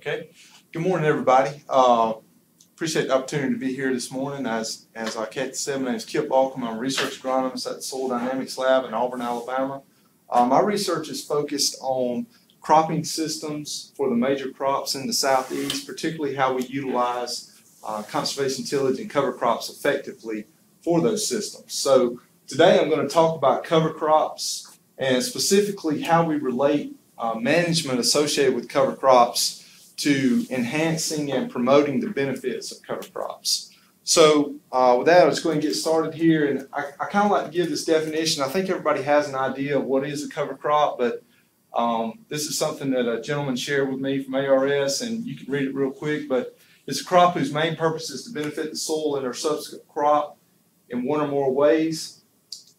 Okay. Good morning, everybody. Appreciate the opportunity to be here this morning. As I said, my name is Balkcom. I'm a research agronomist at the Soil Dynamics Lab in Auburn, Alabama. My research is focused on cropping systems for the major crops in the southeast, particularly how we utilize conservation tillage and cover crops effectively for those systems. So today I'm going to talk about cover crops and specifically how we relate management associated with cover crops to enhancing and promoting the benefits of cover crops. So with that, let's go ahead and get started here. And I kind of like to give this definition. I think everybody has an idea of what is a cover crop, but this is something that a gentleman shared with me from ARS, and you can read it real quick. But it's a crop whose main purpose is to benefit the soil and or subsequent crop in one or more ways,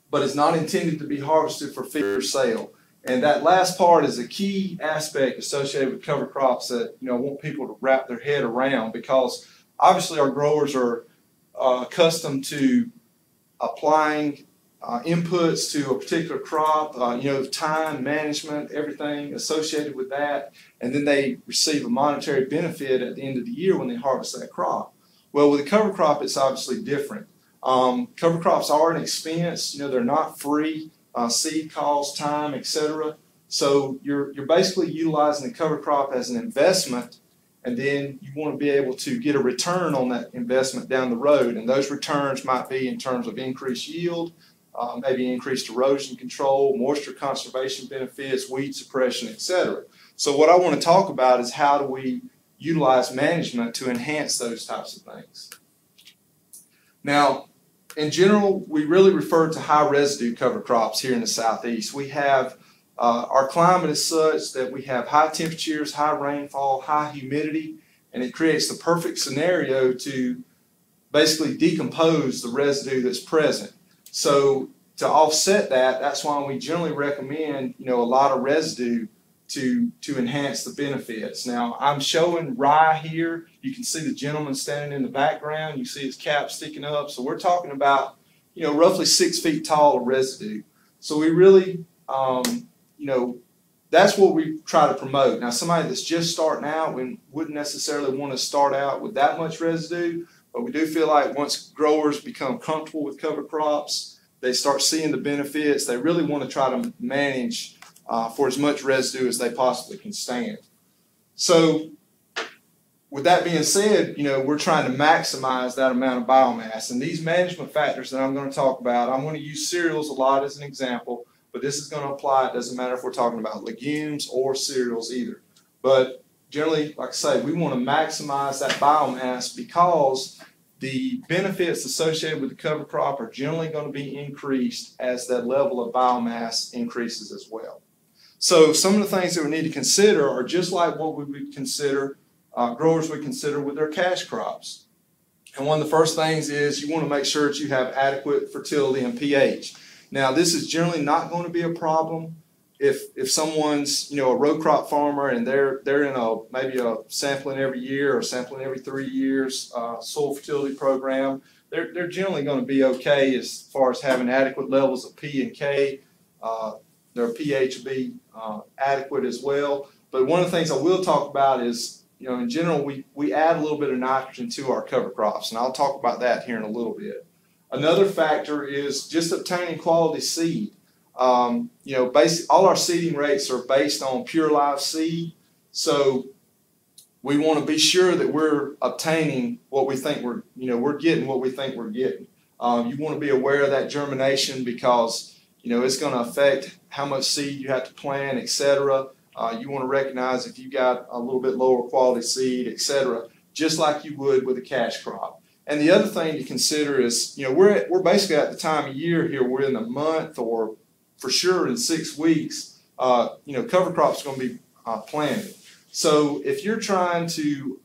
but is not intended to be harvested for feed or sale. And that last part is a key aspect associated with cover crops that I want people to wrap their head around, because obviously our growers are accustomed to applying inputs to a particular crop, time management, everything associated with that, and then they receive a monetary benefit at the end of the year when they harvest that crop. Well, with a cover crop, it's obviously different. Cover crops are an expense. They're not free. Seed costs, time, etc. So you're basically utilizing the cover crop as an investment, and then you want to be able to get a return on that investment down the road. And those returns might be in terms of increased yield, maybe increased erosion control, moisture conservation benefits, weed suppression, etc. So what I want to talk about is how do we utilize management to enhance those types of things. Now, in general, we really refer to high residue cover crops here in the southeast. We have our climate is such that we have high temperatures, high rainfall, high humidity, and it creates the perfect scenario to basically decompose the residue that's present. So to offset that, that's why we generally recommend a lot of residue to enhance the benefits. Now, I'm showing rye here. You can see the gentleman standing in the background. You see his cap sticking up. So we're talking about, roughly 6 feet tall of residue. So we really, that's what we try to promote. Now, somebody that's just starting out, we wouldn't necessarily want to start out with that much residue, but we do feel like once growers become comfortable with cover crops, they start seeing the benefits, they really want to try to manage for as much residue as they possibly can stand. So with that being said, we're trying to maximize that amount of biomass. And these management factors that I'm going to talk about, I'm going to use cereals a lot as an example, but this is going to apply. It doesn't matter if we're talking about legumes or cereals either. But generally, like I say, we want to maximize that biomass because the benefits associated with the cover crop are generally going to be increased as that level of biomass increases as well. So some of the things that we need to consider are just like what we would consider, growers would consider with their cash crops. And one of the first things is you want to make sure that you have adequate fertility and pH. Now, this is generally not going to be a problem if someone's a row crop farmer and they're in maybe a sampling every year or sampling every 3 years soil fertility program. They're generally going to be okay as far as having adequate levels of P and K. Their pH will be adequate as well. But one of the things I will talk about is, in general, we add a little bit of nitrogen to our cover crops, and I'll talk about that here in a little bit. Another factor is just obtaining quality seed. All our seeding rates are based on pure live seed, so we want to be sure that we're obtaining what we think we're getting what we think we're getting. You want to be aware of that germination because it's going to affect how much seed you have to plant, etc. You want to recognize if you got a little bit lower quality seed, etc., just like you would with a cash crop. And the other thing to consider is, we're basically at the time of year here. We're in a month, or for sure in 6 weeks. Cover crops are going to be planted. So if you're trying to,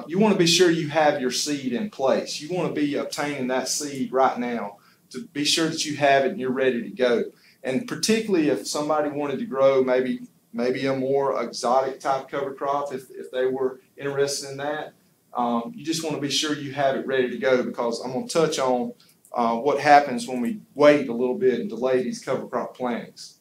you want to be sure you have your seed in place. You want to be obtaining that seed right now to be sure that you have it and you're ready to go. And particularly if somebody wanted to grow maybe a more exotic type cover crop, if they were interested in that, you just want to be sure you have it ready to go, because I'm going to touch on what happens when we wait a little bit and delay these cover crop plantings.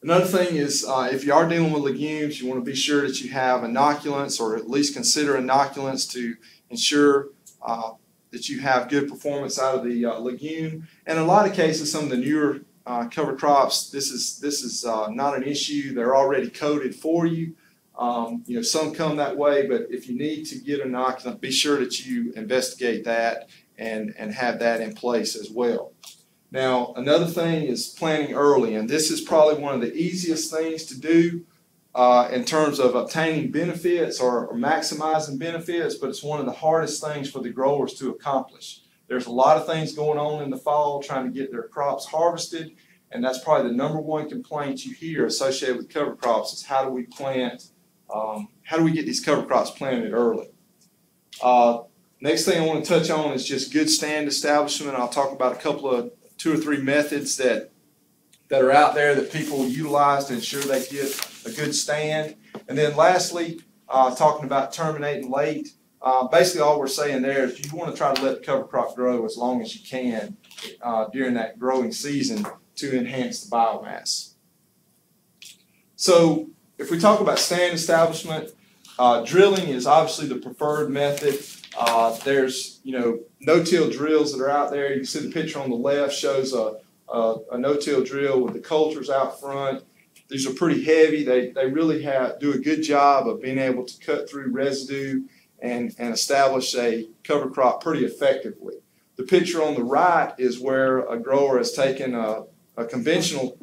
Another thing is if you are dealing with legumes, you want to be sure that you have inoculants, or at least consider inoculants to ensure that you have good performance out of the legume. And in a lot of cases, some of the newer cover crops, this is not an issue. They're already coated for you. You know, some come that way, but if you need to get an inoculant, be sure that you investigate that and have that in place as well. Now, another thing is planting early, and this is probably one of the easiest things to do in terms of obtaining benefits or maximizing benefits, but it's one of the hardest things for the growers to accomplish. There's a lot of things going on in the fall trying to get their crops harvested, and that's probably the number one complaint you hear associated with cover crops is how do we plant, how do we get these cover crops planted early? Next thing I want to touch on is just good stand establishment. I'll talk about a couple of 2 or 3 methods that are out there that people utilize to ensure they get a good stand. And then lastly, talking about terminating late. Basically all we're saying there is you want to try to let the cover crop grow as long as you can during that growing season to enhance the biomass. So if we talk about stand establishment, drilling is obviously the preferred method. There's, you know, no-till drills that are out there. You can see the picture on the left shows a no-till drill with the coulters out front. These are pretty heavy. They really do a good job of being able to cut through residue and establish a cover crop pretty effectively. The picture on the right is where a grower has taken a conventional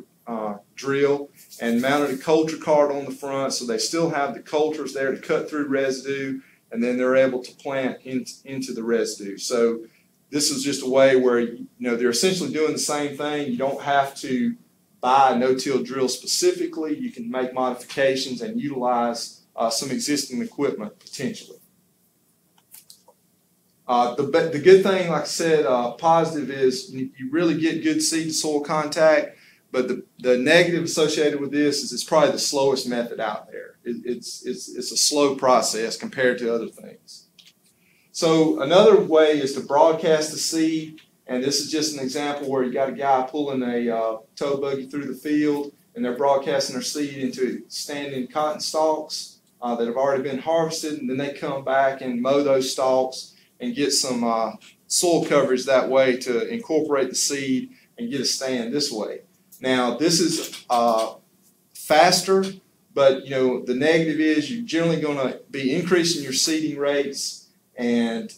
drill and mounted a coulter cart on the front, so they still have the coulters there to cut through residue, and then they're able to plant into the residue. So this is just a way where, you know, they're essentially doing the same thing. You don't have to buy a no-till drill specifically. You can make modifications and utilize some existing equipment potentially. The good thing, like I said, positive is you really get good seed-to-soil contact, but the negative associated with this is it's probably the slowest method out there. It's a slow process compared to other things. So another way is to broadcast the seed, and this is just an example where you got a guy pulling a tow buggy through the field, and they're broadcasting their seed into standing cotton stalks that have already been harvested, and then they come back and mow those stalks and get some soil coverage that way to incorporate the seed and get a stand this way. Now this is faster, but you know the negative is you're generally going to be increasing your seeding rates, and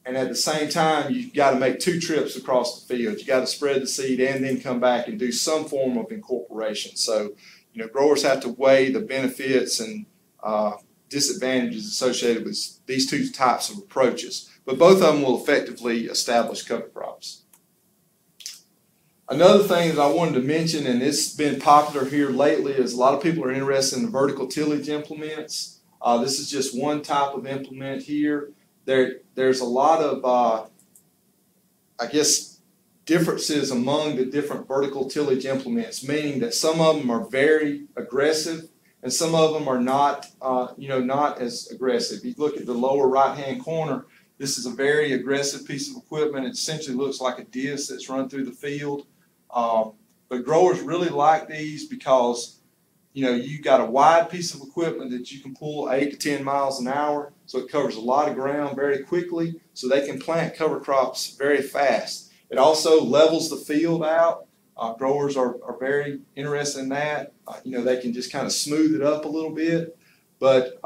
at the same time you've got to make 2 trips across the field. You got to spread the seed and then come back and do some form of incorporation. So you know growers have to weigh the benefits and disadvantages associated with these 2 types of approaches. But both of them will effectively establish cover crops. Another thing that I wanted to mention, and it's been popular here lately, is a lot of people are interested in the vertical tillage implements. This is just one type of implement here. There's a lot of, I guess, differences among the different vertical tillage implements, meaning that some of them are very aggressive and some of them are not, not as aggressive. If you look at the lower right-hand corner, this is a very aggressive piece of equipment. It essentially looks like a disc that's run through the field. But growers really like these because, you know, you got a wide piece of equipment that you can pull 8 to 10 miles an hour, so it covers a lot of ground very quickly, so they can plant cover crops very fast. It also levels the field out. Growers are very interested in that. You know, they can just kind of smooth it up a little bit, but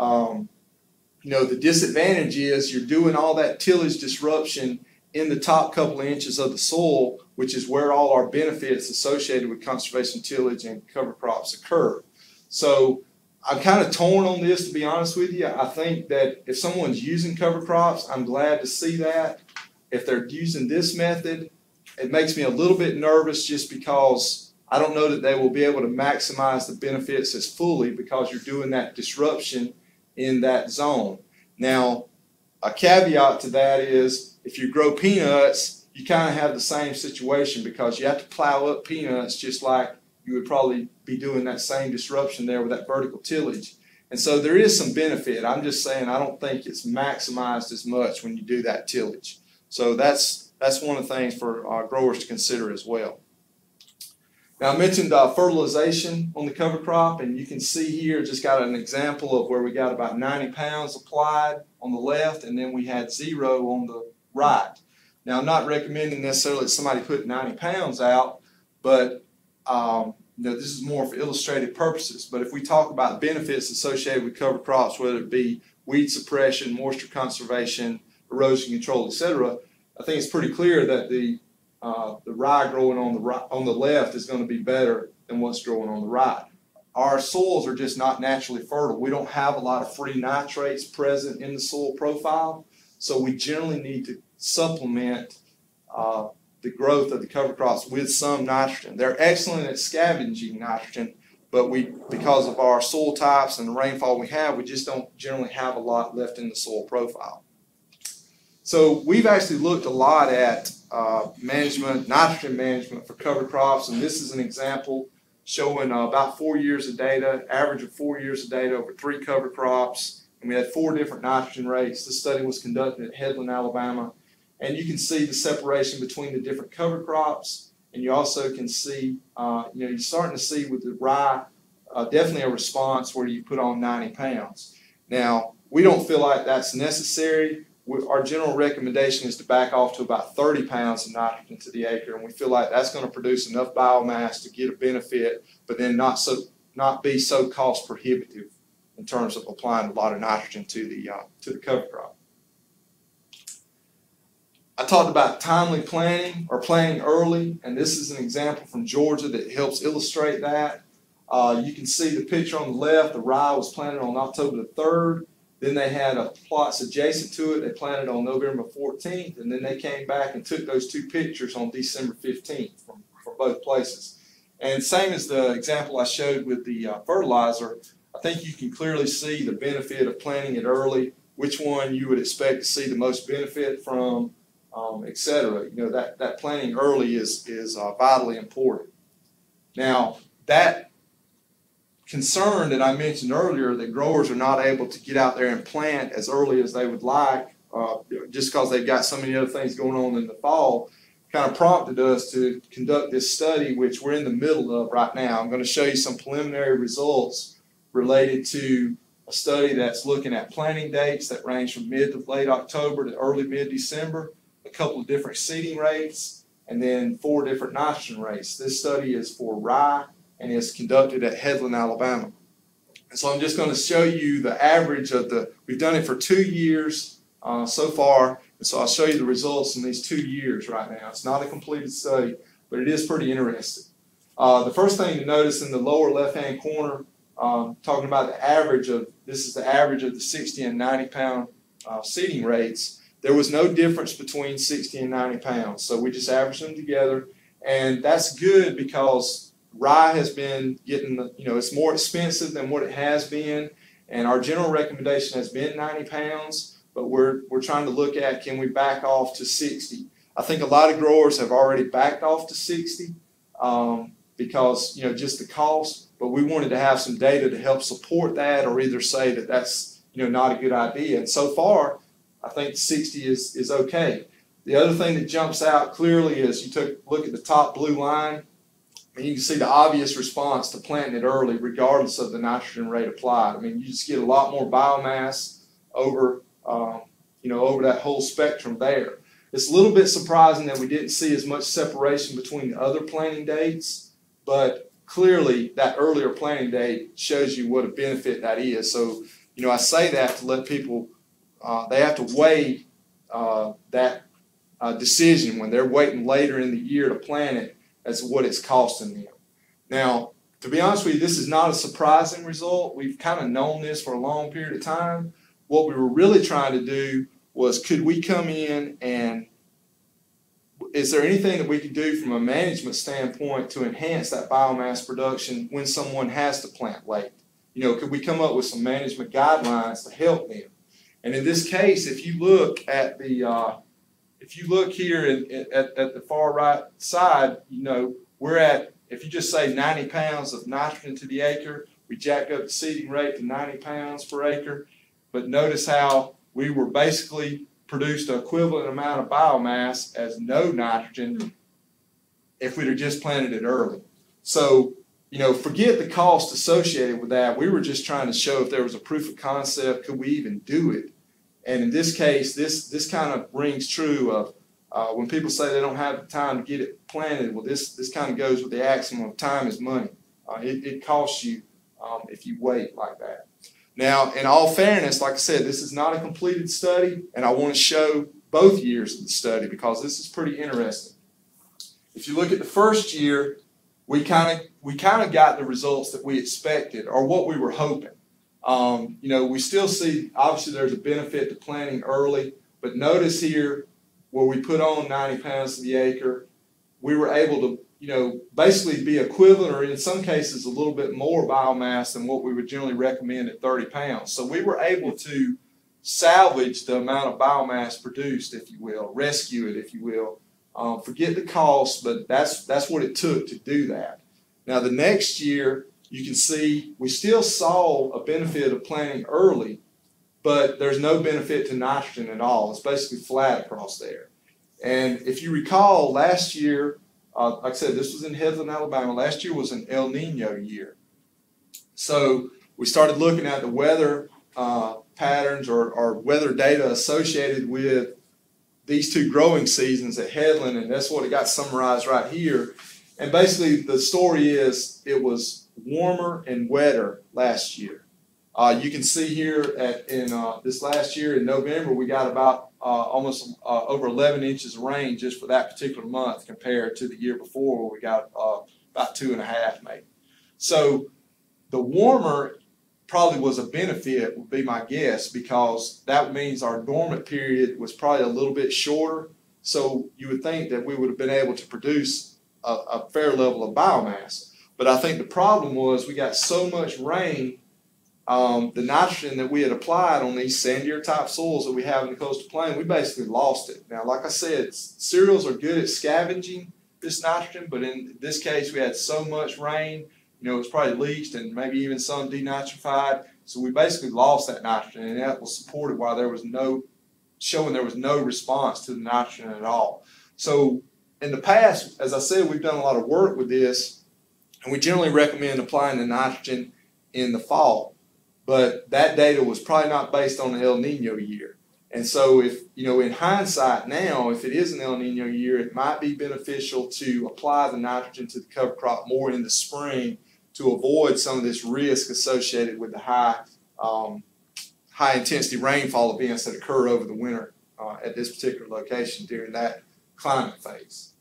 you know, the disadvantage is you're doing all that tillage disruption in the top couple of inches of the soil, which is where all our benefits associated with conservation tillage and cover crops occur. So I'm kind of torn on this, to be honest with you. I think that if someone's using cover crops, I'm glad to see that. If they're using this method, it makes me a little bit nervous just because I don't know that they will be able to maximize the benefits as fully because you're doing that disruption in that zone. Now, a caveat to that is if you grow peanuts, you kind of have the same situation because you have to plow up peanuts just like you would probably be doing that same disruption there with that vertical tillage. And so there is some benefit. I'm just saying I don't think it's maximized as much when you do that tillage. So that's one of the things for growers to consider as well. Now I mentioned fertilization on the cover crop, and you can see here just got an example of where we got about 90 pounds applied on the left, and then we had 0 on the right. Now I'm not recommending necessarily that somebody put 90 pounds out, but this is more for illustrative purposes. But if we talk about benefits associated with cover crops, whether it be weed suppression, moisture conservation, erosion control, etc., I think it's pretty clear that the rye growing on the left is going to be better than what's growing on the right. Our soils are just not naturally fertile. We don't have a lot of free nitrates present in the soil profile, so we generally need to supplement the growth of the cover crops with some nitrogen. They're excellent at scavenging nitrogen, but because of our soil types and the rainfall we have, we just don't generally have a lot left in the soil profile. So we've actually looked a lot at nitrogen management for cover crops, and this is an example showing about 4 years of data, average of 4 years of data over 3 cover crops, and we had 4 different nitrogen rates. This study was conducted at Headland, Alabama, and you can see the separation between the different cover crops, and you also can see, you're starting to see with the rye definitely a response where you put on 90 pounds. Now, we don't feel like that's necessary. Our general recommendation is to back off to about 30 pounds of nitrogen to the acre, and we feel like that's going to produce enough biomass to get a benefit, but then not be so cost prohibitive in terms of applying a lot of nitrogen to the cover crop. I talked about timely planting or planting early, and this is an example from Georgia that helps illustrate that. You can see the picture on the left. The rye was planted on October the 3rd. Then they had plots adjacent to it. They planted on November 14th, and then they came back and took those 2 pictures on December 15th from both places. And same as the example I showed with the fertilizer, I think you can clearly see the benefit of planting it early, which one you would expect to see the most benefit from, etc. That planting early is vitally important. Now, that concern that I mentioned earlier that growers are not able to get out there and plant as early as they would like just because they've got so many other things going on in the fall kind of prompted us to conduct this study, which we're in the middle of right now. I'm going to show you some preliminary results related to a study that's looking at planting dates that range from mid to late October to early mid-December, a couple of different seeding rates, and then 4 different nitrogen rates. This study is for rye and is conducted at Headland, Alabama. And so I'm just going to show you the average of we've done it for 2 years so far, and so I'll show you the results in these 2 years right now. It's not a completed study, but it is pretty interesting. The first thing to notice in the lower left-hand corner, talking about the average this is the average of the 60 and 90 pound seeding rates. There was no difference between 60 and 90 pounds, so we just averaged them together, and that's good because rye has been getting, it's more expensive than what it has been, and our general recommendation has been 90 pounds, but we're trying to look at, can we back off to 60? I think a lot of growers have already backed off to 60 because, just the cost, but we wanted to have some data to help support that or either say that that's, not a good idea. And so far, I think 60 is okay. The other thing that jumps out clearly is you look at the top blue line, and you can see the obvious response to planting it early regardless of the nitrogen rate applied. I mean, you just get a lot more biomass over, over that whole spectrum there. It's a little bit surprising that we didn't see as much separation between the other planting dates, but clearly that earlier planting date shows you what a benefit that is. So, I say that to let people, they have to weigh that decision when they're waiting later in the year to plant it as to what it's costing them. Now, to be honest with you, this is not a surprising result. We've kind of known this for a long period of time. What we were really trying to do was, could we come in and is there anything that we could do from a management standpoint to enhance that biomass production when someone has to plant late? Could we come up with some management guidelines to help them? And in this case, if you look at here at the far right side, we're at, if you just say 90 pounds of nitrogen to the acre, we jacked up the seeding rate to 90 pounds per acre. But notice how we were basically produced an equivalent amount of biomass as no nitrogen if we'd have just planted it early. So, forget the cost associated with that. We were just trying to show if there was a proof of concept, could we even do it? And in this case, this kind of rings true of when people say they don't have the time to get it planted. Well, this kind of goes with the axiom of time is money. It costs you if you wait like that. Now, in all fairness, like I said, this is not a completed study, and I want to show both years of the study because this is pretty interesting. If you look at the first year, we kind of got the results that we expected or what we were hoping. We still see, obviously there's a benefit to planting early, but notice here where we put on 90 pounds to the acre, we were able to, basically be equivalent or in some cases a little bit more biomass than what we would generally recommend at 30 pounds. So we were able to salvage the amount of biomass produced, if you will, rescue it, if you will. Forget the cost, but that's what it took to do that. Now the next year, you can see we still saw a benefit of planting early, but there's no benefit to nitrogen at all. It's basically flat across there. And if you recall, last year, like I said, this was in Headland, Alabama. Last year was an El Nino year. So we started looking at the weather patterns or weather data associated with these two growing seasons at Headland, and that's what it got summarized right here. And basically the story is it was warmer and wetter last year. You can see here in this last year in November, we got about almost over 11 inches of rain just for that particular month compared to the year before where we got about 2.5 maybe. So the warmer probably was a benefit, would be my guess, because that means our dormant period was probably a little bit shorter. So you would think that we would have been able to produce a fair level of biomass. But I think the problem was we got so much rain, the nitrogen that we had applied on these sandier type soils that we have in the coastal plain, we basically lost it. Now, like I said, cereals are good at scavenging this nitrogen, but in this case we had so much rain, it was probably leached and maybe even some denitrified. So we basically lost that nitrogen, and that was supported while there was no response to the nitrogen at all. So in the past, as I said, we've done a lot of work with this, and we generally recommend applying the nitrogen in the fall. But that data was probably not based on the El Nino year. And so if, in hindsight now, if it is an El Nino year, it might be beneficial to apply the nitrogen to the cover crop more in the spring to avoid some of this risk associated with the high intensity rainfall events that occur over the winter at this particular location during that climate phase.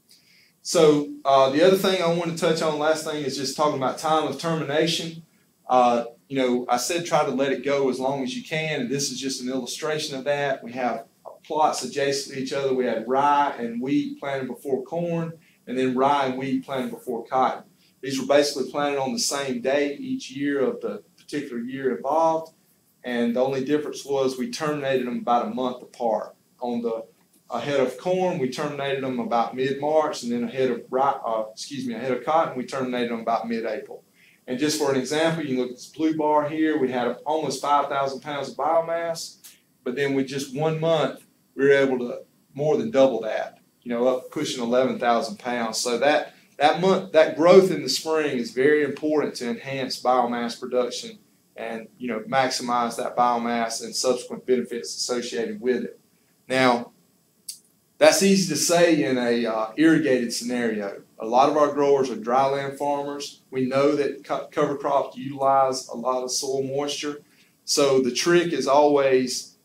So the other thing I want to touch on, last thing, is just talking about time of termination. I said try to let it go as long as you can, and this is just an illustration of that. We have plots adjacent to each other. We had rye and wheat planted before corn, and then rye and wheat planted before cotton. These were basically planted on the same day each year of the particular year involved, and the only difference was we terminated them about a month apart. On the ahead of corn, we terminated them about mid-March, and then ahead of cotton, we terminated them about mid-April. And just for an example, you can look at this blue bar here. We had almost 5,000 pounds of biomass, but then with just 1 month, we were able to more than double that, up pushing 11,000 pounds. So that growth in the spring is very important to enhance biomass production and maximize that biomass and subsequent benefits associated with it. Now, that's easy to say in a irrigated scenario. A lot of our growers are dryland farmers. We know that cover crops utilize a lot of soil moisture. So the trick is always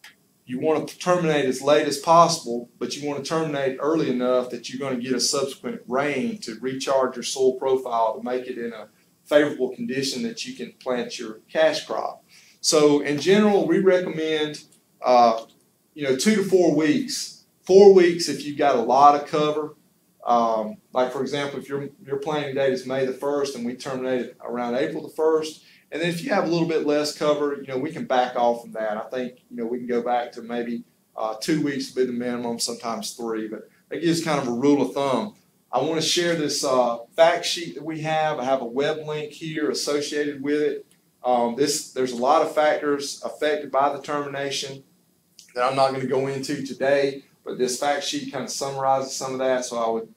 you want to terminate as late as possible, but you want to terminate early enough that you're going to get a subsequent rain to recharge your soil profile to make it in a favorable condition that you can plant your cash crop. So in general, we recommend 2 to 4 weeks. 4 weeks if you've got a lot of cover. Like for example, if your planting date is May the 1st and we terminate it around April the 1st, and then if you have a little bit less cover, we can back off from that. I think we can go back to maybe 2 weeks would be the minimum, sometimes 3, but that gives kind of a rule of thumb. I want to share this fact sheet that we have. I have a web link here associated with it. There's a lot of factors affected by the termination that I'm not going to go into today. But this fact sheet kind of summarizes some of that, so I would,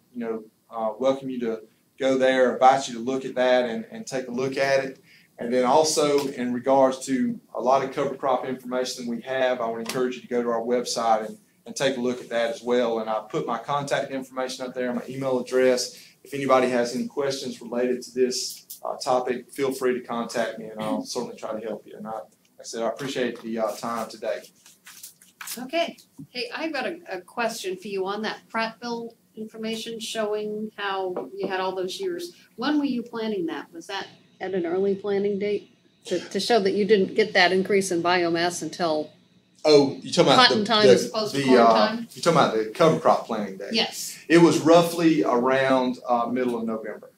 welcome you to go there, invite you to look at that and take a look at it. And then also in regards to a lot of cover crop information that we have, I would encourage you to go to our website and take a look at that as well. And I put my contact information up there, my email address. If anybody has any questions related to this topic, feel free to contact me and I'll certainly try to help you. And like I said, I appreciate the time today. Okay. Hey, I've got a question for you on that Prattville information showing how you had all those years. When were you planning that? Was that at an early planning date? To show that you didn't get that increase in biomass until Oh, you talking about cotton time as opposed to corn time? You're talking about the cover crop planting day? Yes. It was roughly around middle of November.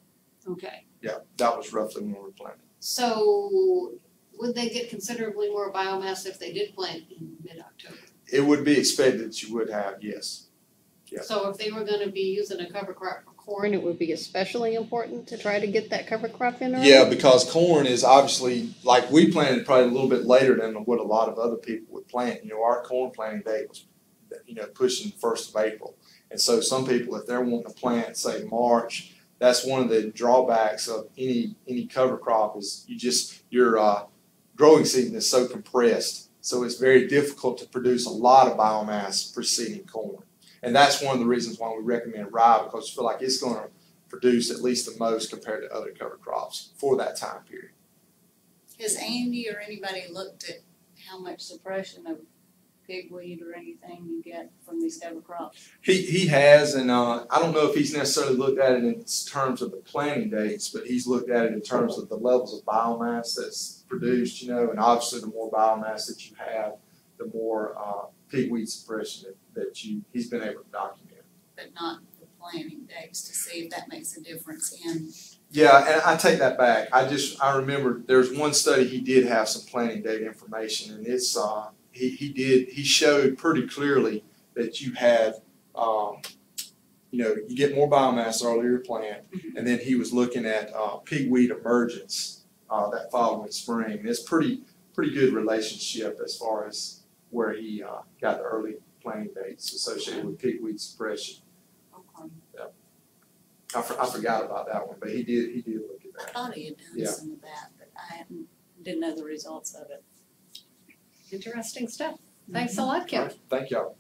Okay. Yeah, that was roughly when we were planting. So would they get considerably more biomass if they did plant in mid-October? It would be expected that you would have, yes. Yeah. So if they were gonna be using a cover crop for corn, it would be especially important to try to get that cover crop in early? Yeah, because corn is obviously, like we planted probably a little bit later than what a lot of other people would plant. You know, our corn planting date was, pushing the 1st of April. And so some people, if they're wanting to plant, say March, that's one of the drawbacks of any cover crop is your growing season is so compressed. So it's very difficult to produce a lot of biomass preceding corn. And that's one of the reasons why we recommend rye, because we feel like it's going to produce at least the most compared to other cover crops for that time period. Has Andy or anybody looked at how much suppression of pigweed or anything you get from these cover crops? He has, and I don't know if he's necessarily looked at it in terms of the planting dates, but he's looked at it in terms of the levels of biomass that's produced, and obviously the more biomass that you have, the more pigweed suppression that he's been able to document. But not the planting dates to see if that makes a difference in. Yeah, and I take that back. I remember there's one study he did have some planting date information, and it's he showed pretty clearly that you had you get more biomass earlier plant, and then he was looking at pigweed emergence that following spring. It's pretty good relationship as far as where he got the early planting dates associated with pigweed suppression. Okay. Yeah. I forgot about that one, but he did look at that. I thought he had done some of that, but I didn't know the results of it. Interesting stuff. Thanks a lot, Kim. All right, thank y'all.